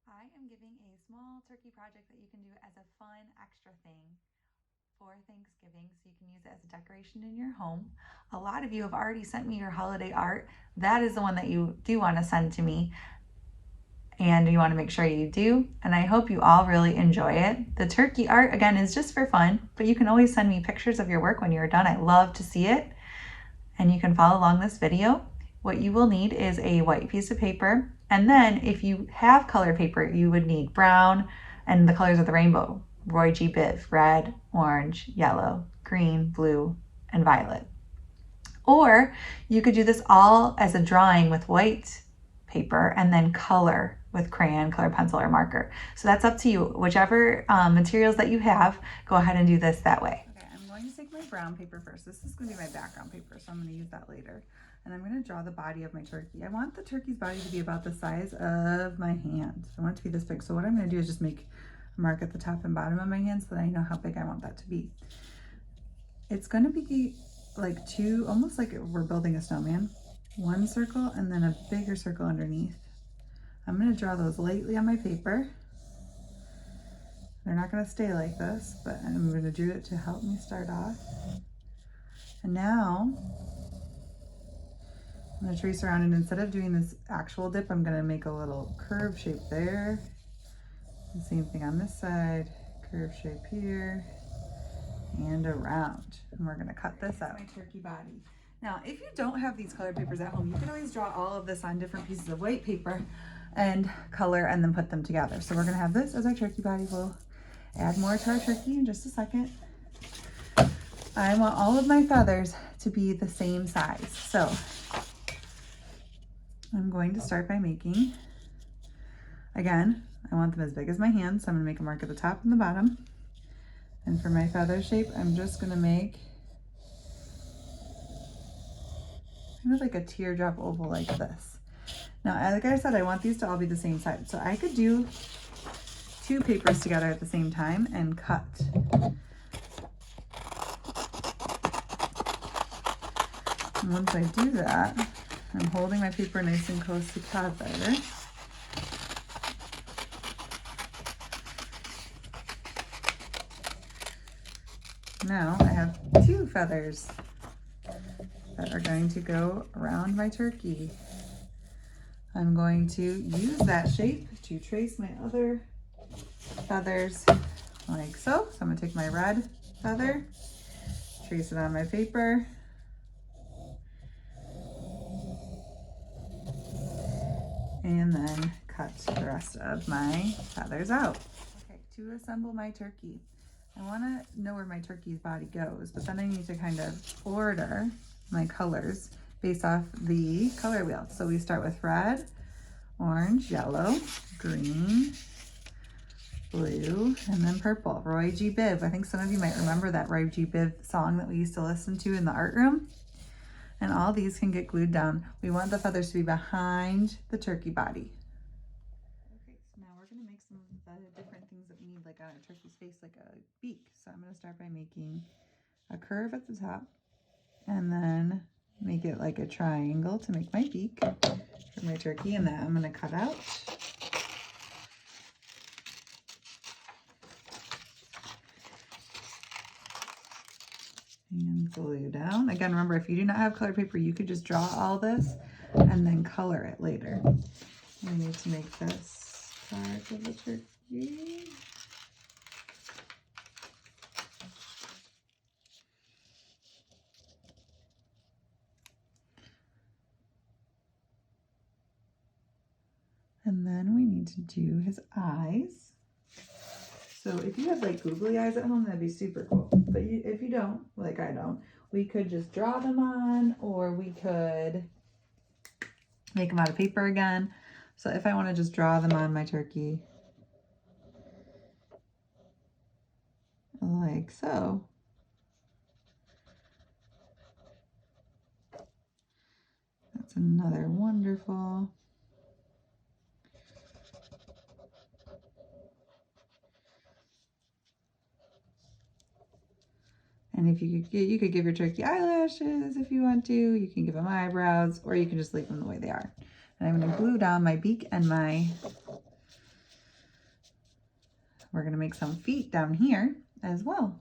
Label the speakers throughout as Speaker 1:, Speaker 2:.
Speaker 1: I am giving a small turkey project that you can do as a fun extra thing for Thanksgiving so you can use it as a decoration in your home. A lot of you have already sent me your holiday art. That is the one that you do want to send to me, and you want to make sure you do, and I hope you all really enjoy it. The turkey art, again, is just for fun, but you can always send me pictures of your work when you're done. I love to see it, and you can follow along this video. What you will need is a white piece of paper, and then if you have colored paper, you would need brown and the colors of the rainbow. Roy G. Biv, red, orange, yellow, green, blue, and violet. Or you could do this all as a drawing with white paper and then color with crayon, color pencil, or marker. So that's up to you. Whichever materials that you have, go ahead and do this that way. Okay, I'm going to take my brown paper first. This is going to be my background paper, so I'm going to use that later. And I'm going to draw the body of my turkey. I want the turkey's body to be about the size of my hand. I want it to be this big. So what I'm going to do is just make a mark at the top and bottom of my hand so that I know how big I want that to be. It's going to be like two, almost like we're building a snowman. One circle and then a bigger circle underneath. I'm going to draw those lightly on my paper. They're not going to stay like this, but I'm going to do it to help me start off. And now I'm going to trace around, and instead of doing this actual dip, I'm going to make a little curve shape there. The same thing on this side, curve shape here and around. And we're going to cut this out. My turkey body. Now, if you don't have these colored papers at home, you can always draw all of this on different pieces of white paper and color and then put them together. So we're going to have this as our turkey body. We'll add more to our turkey in just a second. I want all of my feathers to be the same size. So I'm going to start by making, again, I want them as big as my hand, so I'm going to make a mark at the top and the bottom. And for my feather shape, I'm just going to make kind of like a teardrop oval like this. Now, like I said, I want these to all be the same size. So I could do two papers together at the same time and cut. And once I do that, I'm holding my paper nice and close together. Now I have two feathers that are going to go around my turkey. I'm going to use that shape to trace my other feathers like so. So I'm going to take my red feather, trace it on my paper, and then cut the rest of my feathers out. Okay, to assemble my turkey, I want to know where my turkey's body goes, but then I need to kind of order my colors based off the color wheel. So we start with red, orange, yellow, green, blue, and then purple. Roy G. Biv. I think some of you might remember that Roy G. Biv song that we used to listen to in the art room. And all these can get glued down. We want the feathers to be behind the turkey body. Okay, so now we're going to make some of the different things that we need, like on a turkey's face, like a beak. So I'm going to start by making a curve at the top and then make it like a triangle to make my beak for my turkey, and that I'm going to cut out. And glue down. Again, remember, if you do not have colored paper, you could just draw all this and then color it later. We need to make this part of the turkey. And then we need to do his eyes. So if you have like googly eyes at home, that'd be super cool. But if you don't, like I don't, we could just draw them on, or we could make them out of paper again. So if I want to just draw them on my turkey, like so. That's another wonderful. And if you could give your turkey eyelashes if you want to. You can give them eyebrows, or you can just leave them the way they are. And I'm going to glue down my beak and my we're going to make some feet down here as well.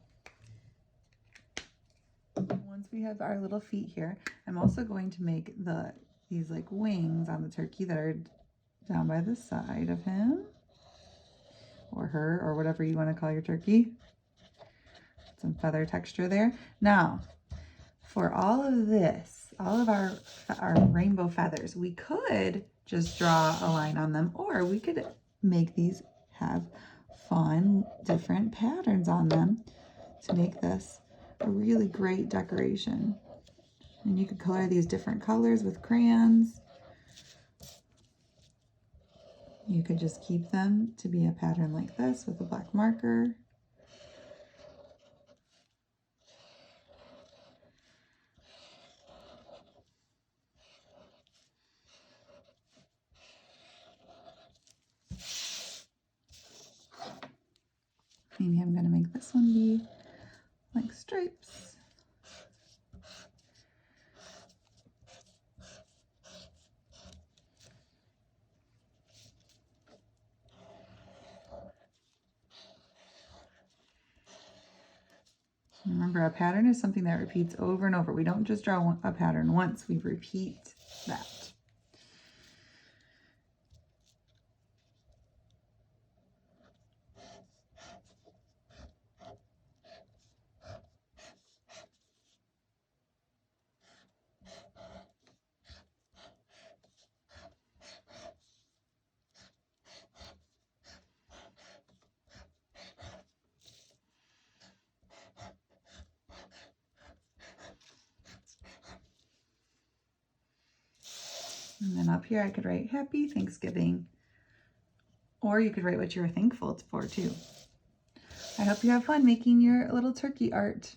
Speaker 1: Once we have our little feet here, I'm also going to make these like wings on the turkey that are down by the side of him or her or whatever you want to call your turkey. Some feather texture there. Now, for all of this, all of our rainbow feathers, we could just draw a line on them, or we could make these have fun, different patterns on them to make this a really great decoration. And you could color these different colors with crayons. You could just keep them to be a pattern like this with a black marker. Maybe I'm going to make this one be like stripes. Remember, a pattern is something that repeats over and over. We don't just draw a pattern once, we repeat that. And then up here I could write Happy Thanksgiving, or you could write what you were thankful for too. I hope you have fun making your little turkey art.